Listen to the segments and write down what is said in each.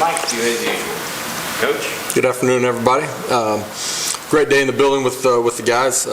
mic to you as usual. Coach? Good afternoon, everybody. Great day in the building with the guys.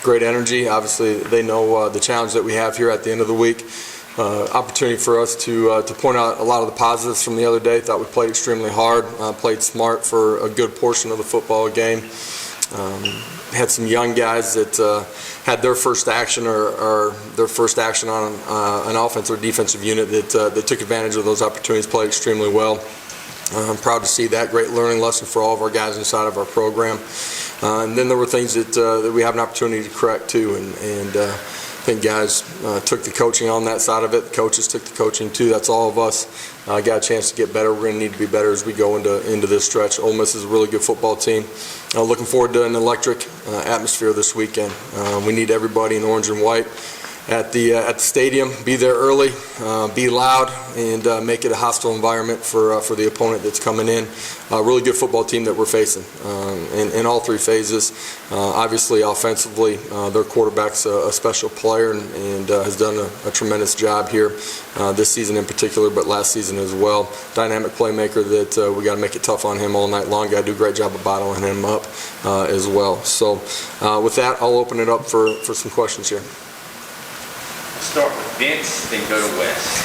Great energy. Obviously, they know the challenge that we have here at the end of the week. Opportunity for us to point out a lot of the positives from the other day. Thought we played extremely hard, played smart for a good portion of the football game. Had some young guys that had their first action or their first action on an offensive or defensive unit that took advantage of those opportunities, played extremely well. I'm proud to see that. Great learning lesson for all of our guys inside of our program. And then there were things that we have an opportunity to correct too, and I think guys took the coaching on that side of it. The coaches took the coaching too. That's all of us. Got a chance to get better. We're going to need to be better as we go into this stretch. Ole Miss is a really good football team. Looking forward to an electric atmosphere this weekend. We need everybody in orange and white at the stadium. Be there early, be loud, and make it a hostile environment for the opponent that's coming in. A really good football team that we're facing in all three phases. Obviously, offensively, their quarterback's a special player and has done a tremendous job here this season in particular, but last season as well. Dynamic playmaker that we got to make it tough on him all night long. Got to do a great job of bottling him up as well. So with that, I'll open it up for some questions here. Start with Vince, then go to Wes.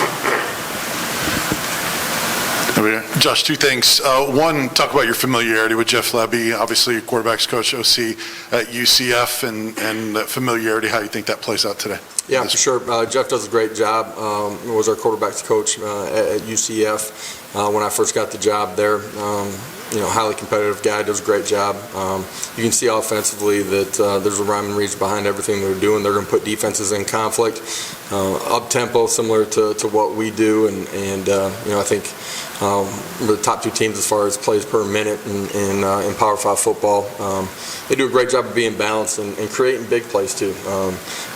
Josh, two things. One, talk about your familiarity with Jeff Labbe, obviously quarterback's coach, OC at UCF, and that familiarity, how you think that plays out today. Yeah, for sure. Jeff does a great job. Was our quarterback's coach at UCF when I first got the job there. Highly competitive guy, does a great job. You can see offensively that there's a rhyme and reason behind everything they're doing. They're going to put defenses in conflict, up tempo, similar to what we do, and I think we're the top two teams as far as plays per minute in Power 5 football. They do a great job of being balanced and creating big plays too.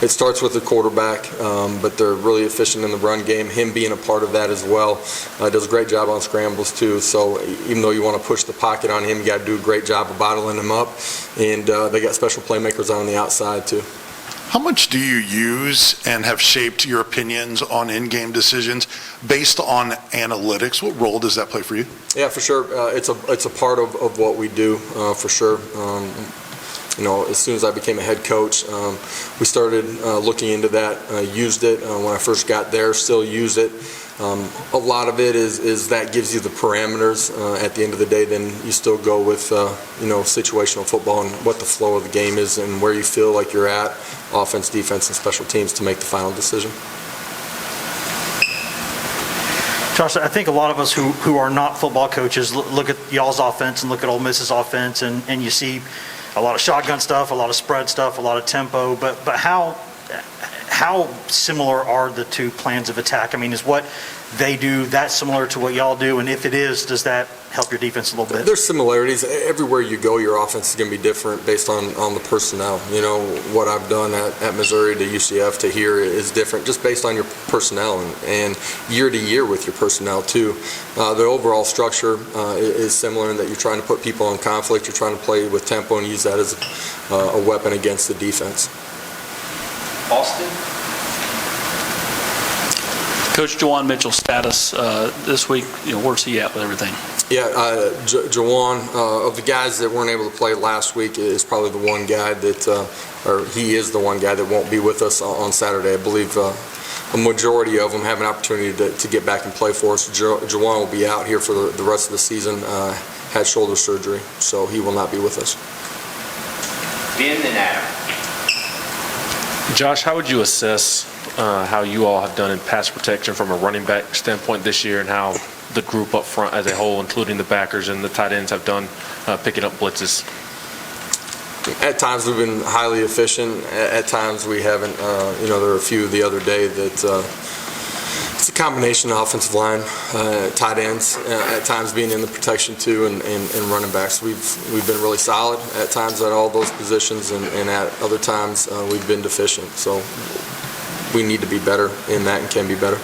It starts with the quarterback, but they're really efficient in the run game. Him being a part of that as well. Does a great job on scrambles too. So even though you want to push the pocket on him, you got to do a great job of bottling him up. And they got special playmakers on the outside too. How much do you use and have shaped your opinions on in-game decisions based on analytics? What role does that play for you? Yeah, for sure. It's a part of what we do, for sure. As soon as I became a head coach, we started looking into that, used it when I first got there, still use it. A lot of it is that gives you the parameters. At the end of the day, then you still go with situational football and what the flow of the game is and where you feel like you're at, offense, defense, and special teams to make the final decision. Josh, I think a lot of us who are not football coaches look at y'all's offense and look at Ole Miss's offense, and you see a lot of shotgun stuff, a lot of spread stuff, a lot of tempo. But how similar are the two plans of attack? I mean, is what they do that similar to what y'all do? And if it is, does that help your defense a little bit? There's similarities. Everywhere you go, your offense is going to be different based on the personnel. What I've done at Missouri to UCF to here is different just based on your personnel and year to year with your personnel too. The overall structure is similar in that you're trying to put people in conflict. You're trying to play with tempo and use that as a weapon against the defense. Austin? Coach Juwan Mitchell status this week, where's he at with everything? Yeah, Juwan, of the guys that weren't able to play last week, is probably the one guy he is the one guy that won't be with us on Saturday. I believe a majority of them have an opportunity to get back and play for us. Juwan will be out here for the rest of the season, had shoulder surgery, so he will not be with us. Ben and Adam. Josh, how would you assess how you all have done in pass protection from a running back standpoint this year, and how the group up front as a whole, including the backers and the tight ends, have done picking up blitzes? At times we've been highly efficient. At times we haven't. There were a few the other day that it's a combination of offensive line, tight ends, at times being in the protection too, and running backs. We've been really solid at times at all those positions, and at other times we've been deficient. So we need to be better in that and can be better.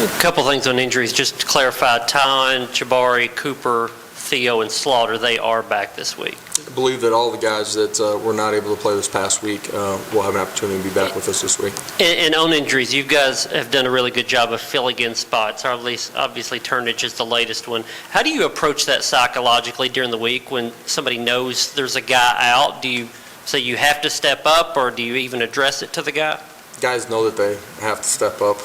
A couple things on injuries. Just to clarify, Tyne, Jabari, Cooper, Theo, and Slaughter, they are back this week. I believe that all the guys that were not able to play this past week will have an opportunity to be back with us this week. And on injuries, you guys have done a really good job of filling in spots, or at least obviously Turnage is the latest one. How do you approach that psychologically during the week when somebody knows there's a guy out? Do you say you have to step up, or do you even address it to the guy? Guys know that they have to step up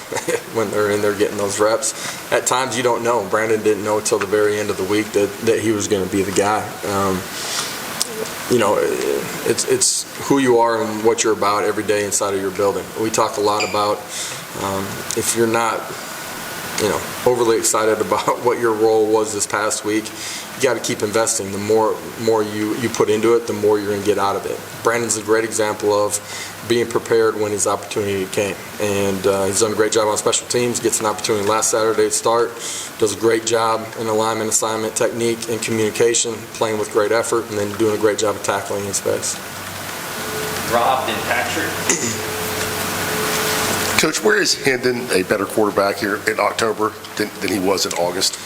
when they're in there getting those reps. At times you don't know. Brandon didn't know until the very end of the week that he was going to be the guy. It's who you are and what you're about every day inside of your building. We talk a lot about if you're not overly excited about what your role was this past week, you got to keep investing. The more you put into it, the more you're going to get out of it. Brandon's a great example of being prepared when his opportunity came. And he's done a great job on special teams, gets an opportunity last Saturday to start, does a great job in alignment, assignment, technique, and communication, playing with great effort, and then doing a great job of tackling in space. Rob, then Patrick. Coach, where is Hendon a better quarterback here in October than he was in August?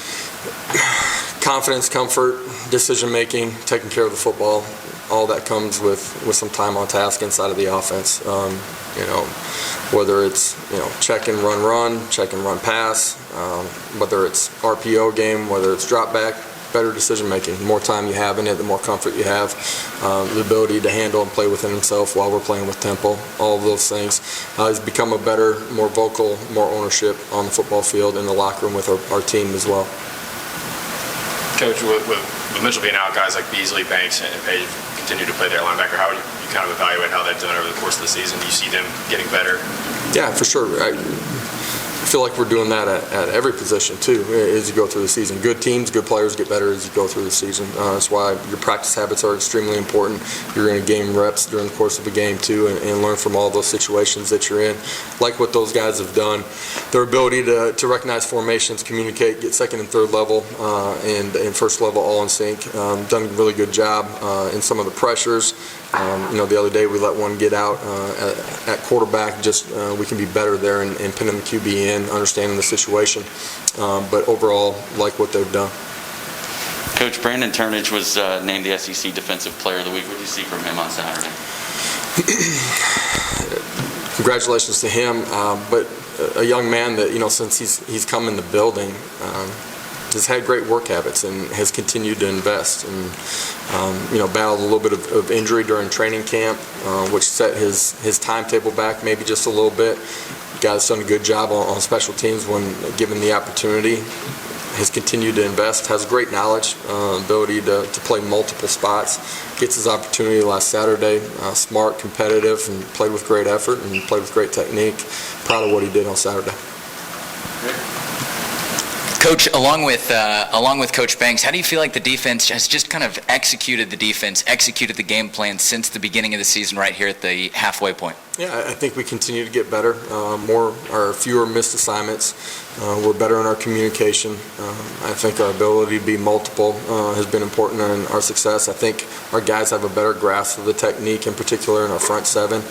Confidence, comfort, decision-making, taking care of the football, all that comes with some time on task inside of the offense. Whether it's, check and run, check and run pass, whether it's RPO game, whether it's drop back, better decision-making. The more time you have in it, the more comfort you have, the ability to handle and play within himself while we're playing with tempo, all of those things. He's become a better, more vocal, more ownership on the football field in the locker room with our team as well. Coach, with Mitchell being out, guys like Beasley, Banks, and Page continue to play their linebacker, how would you kind of evaluate how they've done over the course of the season? Do you see them getting better? Yeah, for sure. I feel like we're doing that at every position, too, as you go through the season. Good teams, good players get better as you go through the season. That's why your practice habits are extremely important. You're going to gain reps during the course of a game, too, and learn from all those situations that you're in. Like what those guys have done, their ability to recognize formations, communicate, get second and third level, and first level all in sync. Done a really good job in some of the pressures. The other day we let one get out at quarterback. We can be better there and pinning the QB in, understanding the situation. But overall, like what they've done. Coach, Brandon Turnage was named the SEC Defensive Player of the Week. What did you see from him on Saturday? Congratulations to him. But a young man that, since he's come in the building, has had great work habits and has continued to invest and battled a little bit of injury during training camp, which set his timetable back maybe just a little bit. Guy's done a good job on special teams when given the opportunity. Has continued to invest, has great knowledge, ability to play multiple spots, gets his opportunity last Saturday, smart, competitive, and played with great effort and played with great technique. Proud of what he did on Saturday. Coach, along with Coach Banks, how do you feel like the defense has just kind of executed the game plan since the beginning of the season right here at the halfway point? Yeah, I think we continue to get better, fewer missed assignments. We're better in our communication. I think our ability to be multiple has been important in our success. I think our guys have a better grasp of the technique, in particular in our front seven.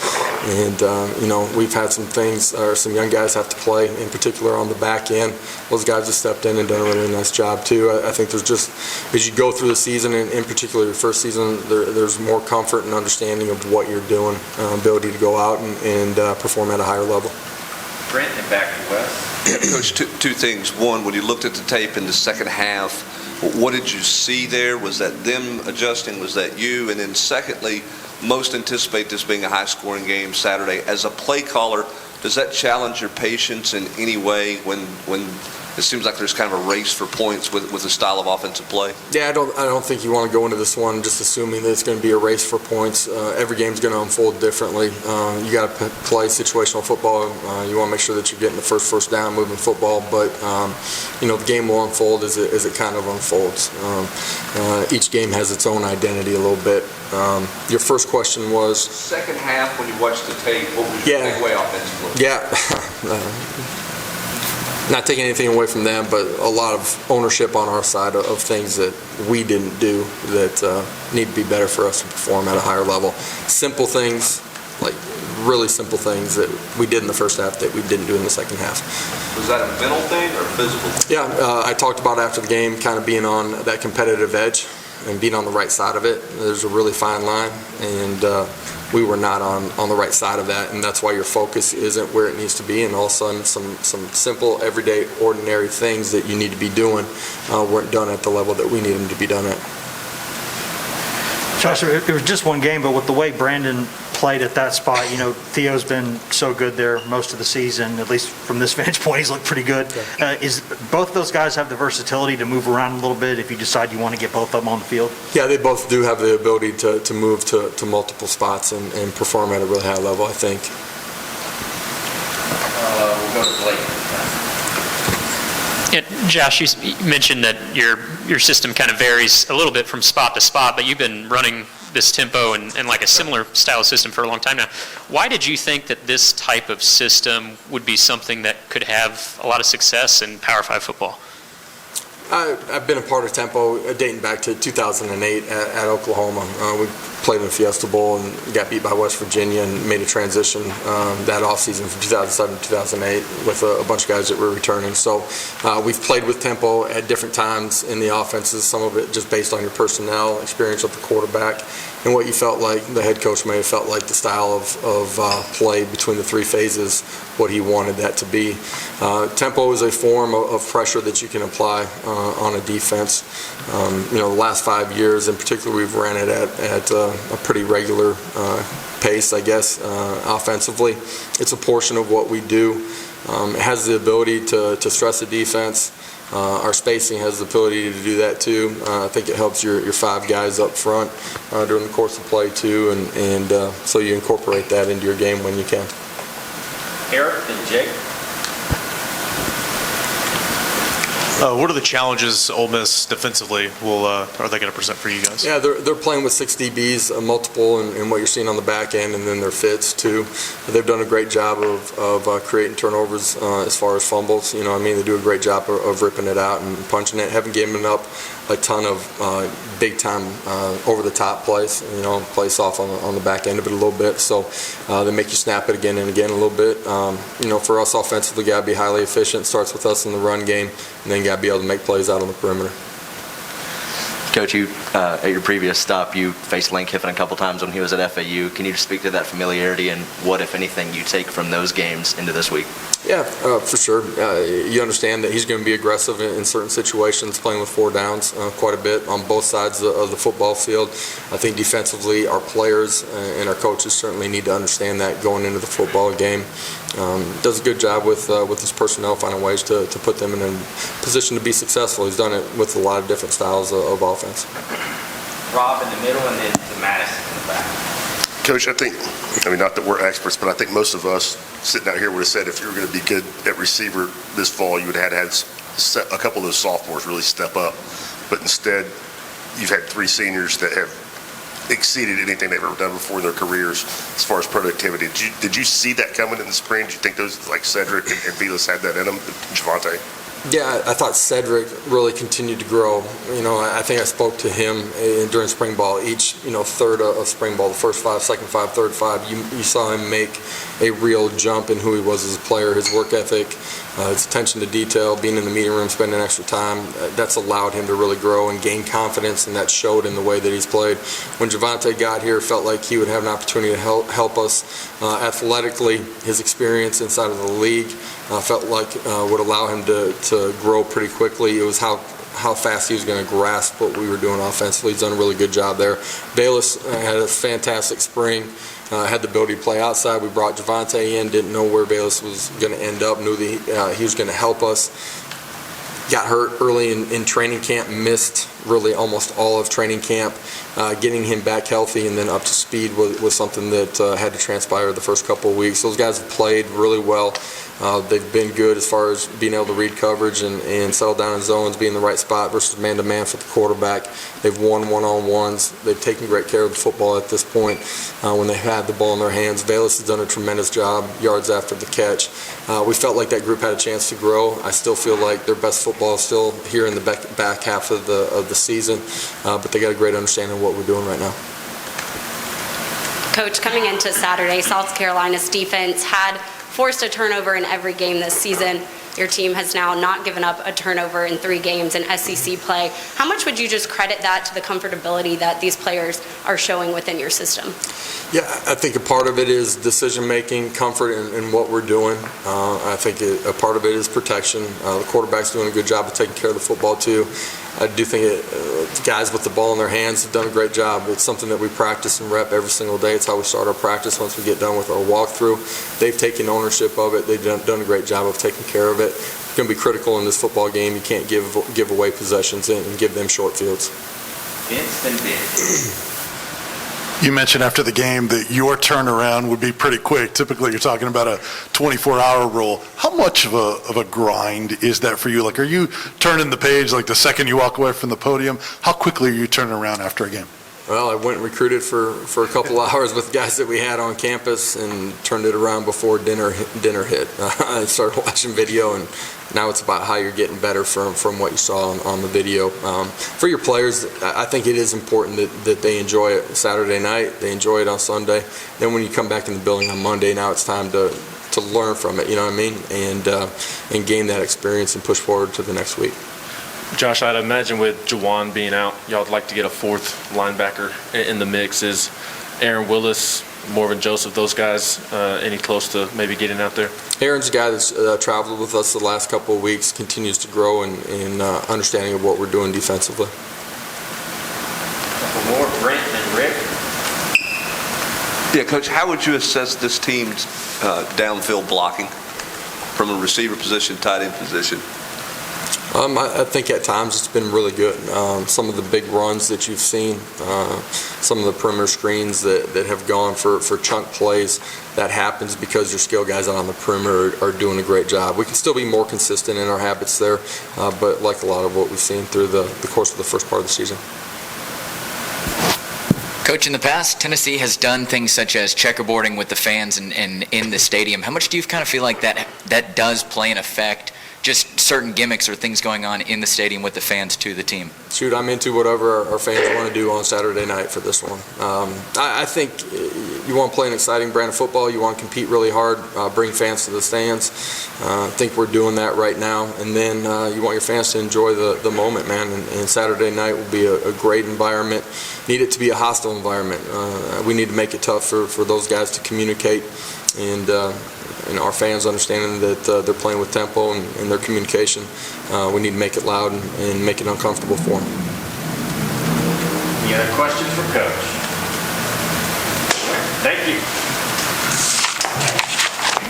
And, we've had some young guys have to play, in particular on the back end. Those guys have stepped in and done a really nice job, too. I think there's just, as you go through the season, and in particular your first season, there's more comfort and understanding of what you're doing, ability to go out and perform at a higher level. Brent, and back to Wes. Coach, two things. One, when you looked at the tape in the second half, what did you see there? Was that them adjusting? Was that you? And then secondly, most anticipate this being a high-scoring game Saturday. As a play caller, does that challenge your patience in any way when it seems like there's kind of a race for points with the style of offensive play? Yeah, I don't think you want to go into this one just assuming that it's going to be a race for points. Every game's going to unfold differently. You got to play situational football. You want to make sure that you're getting the first down, moving football. But the game will unfold as it kind of unfolds. Each game has its own identity a little bit. Your first question was second half when you watched the tape. What was your takeaway offensively? Yeah. Not taking anything away from them, but a lot of ownership on our side of things that we didn't do that need to be better for us to perform at a higher level. Simple things, like really simple things that we did in the first half that we didn't do in the second half. Was that a mental thing or physical? Yeah, I talked about after the game kind of being on that competitive edge. and being on the right side of it. There's a really fine line, and we were not on the right side of that, and that's why your focus isn't where it needs to be, and all of a sudden some simple, everyday, ordinary things that you need to be doing weren't done at the level that we need them to be done at. Josh, it was just one game, but with the way Brandon played at that spot, Theo's been so good there most of the season, at least from this vantage point, he's looked pretty good. Is both of those guys have the versatility to move around a little bit if you decide you want to get both of them on the field? Yeah, they both do have the ability to move to multiple spots and perform at a really high level, I think. We'll go to Blake. Yeah, Josh, you mentioned that your system kind of varies a little bit from spot to spot, but you've been running this tempo and like a similar style of system for a long time now. Why did you think that this type of system would be something that could have a lot of success in Power 5 football? I've been a part of tempo dating back to 2008 at Oklahoma. We played in the Fiesta Bowl and got beat by West Virginia and made a transition that offseason from 2007 to 2008 with a bunch of guys that were returning. So we've played with tempo at different times in the offenses, some of it just based on your personnel, experience of the quarterback, and what you felt like the head coach may have felt like the style of play between the three phases, what he wanted that to be. Tempo is a form of pressure that you can apply on a defense. The last 5 years in particular, we've ran it at a pretty regular pace, I guess, offensively. It's a portion of what we do. It has the ability to stress the defense. Our spacing has the ability to do that too. I think it helps your five guys up front during the course of play too, and so you incorporate that into your game when you can. Eric and Jake. What are the challenges Ole Miss defensively are they going to present for you guys? Yeah, they're playing with 6 DBs, multiple, and what you're seeing on the back end, and then their fits too. They've done a great job of creating turnovers as far as fumbles. They do a great job of ripping it out and punching it. Haven't given up a ton of big time over the top plays. Plays off on the back end of it a little bit. So they make you snap it again and again a little bit. For us offensively, got to be highly efficient. Starts with us in the run game, and then got to be able to make plays out on the perimeter. Coach, at your previous stop, you faced Lane Kiffin a couple times when he was at FAU. Can you just speak to that familiarity and what, if anything, you take from those games into this week? Yeah, for sure. You understand that he's going to be aggressive in certain situations, playing with 4 downs quite a bit on both sides of the football field. I think defensively, our players and our coaches certainly need to understand that going into the football game. Does a good job with his personnel, finding ways to put them in a position to be successful. He's done it with a lot of different styles of offense. Rob in the middle, and then to Madison in the back. Coach, I think, not that we're experts, but I think most of us sitting out here would have said if you were going to be good at receiver this fall, you would have had a couple of those sophomores really step up. But instead, you've had 3 seniors that have exceeded anything they've ever done before in their careers as far as productivity. Did you see that coming in the spring? Did you think those like Cedric and Velas had that in them, Javante? Yeah, I thought Cedric really continued to grow. I think I spoke to him during spring ball. Each, third of spring ball, the first 5, second 5, third 5, you saw him make a real jump in who he was as a player, his work ethic, his attention to detail, being in the meeting room, spending extra time. That's allowed him to really grow and gain confidence, and that showed in the way that he's played. When Javante got here, felt like he would have an opportunity to help us athletically. His experience inside of the league felt like would allow him to grow pretty quickly. It was how fast he was going to grasp what we were doing offensively. He's done a really good job there. Bayless had a fantastic spring. Had the ability to play outside. We brought Javante in, didn't know where Bayless was going to end up, knew that he was going to help us. Got hurt early in training camp, missed really almost all of training camp. Getting him back healthy and then up to speed was something that had to transpire the first couple of weeks. Those guys have played really well. They've been good as far as being able to read coverage and settle down in zones, be in the right spot versus man-to-man for the quarterback. They've won one-on-ones. They've taken great care of the football at this point when they had the ball in their hands. Bayless has done a tremendous job, yards after the catch. We felt like that group had a chance to grow. I still feel like their best football is still here in the back half of the season, but they got a great understanding of what we're doing right now. Coach, coming into Saturday, South Carolina's defense had forced a turnover in every game this season. Your team has now not given up a turnover in 3 games in SEC play. How much would you just credit that to the comfortability that these players are showing within your system? Yeah, I think a part of it is decision-making, comfort in what we're doing. I think a part of it is protection. The quarterback's doing a good job of taking care of the football, too. I do think guys with the ball in their hands have done a great job. It's something that we practice and rep every single day. It's how we start our practice once we get done with our walkthrough. They've taken ownership of it. They've done a great job of taking care of it. It's going to be critical in this football game. You can't give away possessions and give them short fields. Vince, then Vince. You mentioned after the game that your turnaround would be pretty quick. Typically, you're talking about a 24-hour rule. How much of a grind is that for you? Like, are you turning the page like the second you walk away from the podium? How quickly are you turning around after a game? Well, I went and recruited for a couple hours with guys that we had on campus and turned it around before dinner hit. I started watching video, and now it's about how you're getting better from what you saw on the video. For your players, I think it is important that they enjoy it Saturday night, they enjoy it on Sunday. Then when you come back in the building on Monday, now it's time to learn from it, you know what I mean, and gain that experience and push forward to the next week. Josh, I'd imagine with Juwan being out, y'all would like to get a 4th linebacker in the mix. Is Aaron Willis, Morgan Joseph, those guys any close to maybe getting out there? Aaron's a guy that's traveled with us the last couple of weeks, continues to grow in understanding of what we're doing defensively. More Brent and Rick. Yeah, Coach, how would you assess this team's downfield blocking from a receiver position, tight end position? I think at times it's been really good. Some of the big runs that you've seen, some of the perimeter screens that have gone for chunk plays, that happens because your skill guys out on the perimeter are doing a great job. We can still be more consistent in our habits there, but like a lot of what we've seen through the course of the first part of the season. Coach, in the past, Tennessee has done things such as checkerboarding with the fans and in the stadium. How much do you kind of feel like that does play an effect, just certain gimmicks or things going on in the stadium with the fans to the team? Shoot, I'm into whatever our fans want to do on Saturday night for this one. I think you want to play an exciting brand of football. You want to compete really hard, bring fans to the stands. I think we're doing that right now. And then you want your fans to enjoy the moment, man. And Saturday night will be a great environment. Need it to be a hostile environment. We need to make it tough for those guys to communicate. And our fans understanding that they're playing with tempo and their communication. We need to make it loud and make it uncomfortable for them. Any other questions for Coach? Thank you.